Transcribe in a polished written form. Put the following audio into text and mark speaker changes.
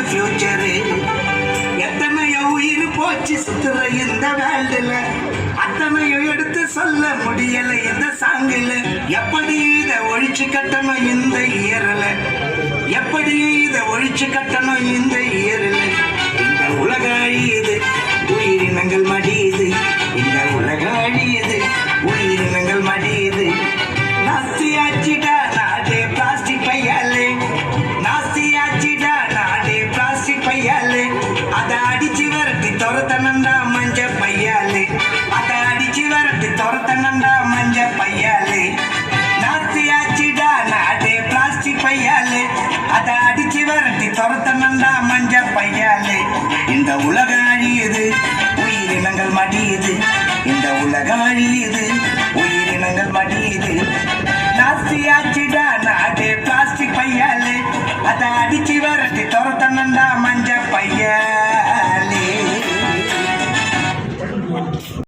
Speaker 1: Future. எத்தனையோ உயிர் போச்சு சுத்துற இந்த வேல்டுல, அத்தனையோ எடுத்து சொல்ல முடியல இந்த சாங்கில. எப்படி இத ஒழிச்சு கட்டணும் இந்த இயரல, எப்படி இத ஒழிச்சு கட்டணும் இந்த இயரல. இந்த உலக அழியுது, உயிரினங்கள் மடியுது. இந்த உலக அழியுது, உயிரினங்கள் மடியுது. நாஸ்தி ஆச்சிடா நாடே பிளாஸ்டிக் பையாலே, நாஸ்தி ஆச்சிடா நாடே பிளாஸ்டிக் பையாலே. அதை அடிச்சு வரட்டி துரத்தனண்டா மஞ்ச பையாலே, அதை அடிச்சு வரட்டி துரத்தனண்டா மஞ்ச பையாலே. நாஸ்தி ஆச்சிடா நாடே பிளாஸ்டிக் பையாலே, அதை அடிச்சு வரட்டி துரத்தனண்டா மஞ்ச பையாலே. இந்த உலக அழியுது, உயிரினங்கள் மடியுது. இந்த உலக அழியுது, உயிரினங்கள் மடியுது. நாஸ்தி ஆச்சிடா நாடே பிளாஸ்டிக் பையாலே, அதை அடிச்சு வரட்டி துரத்தனண்டா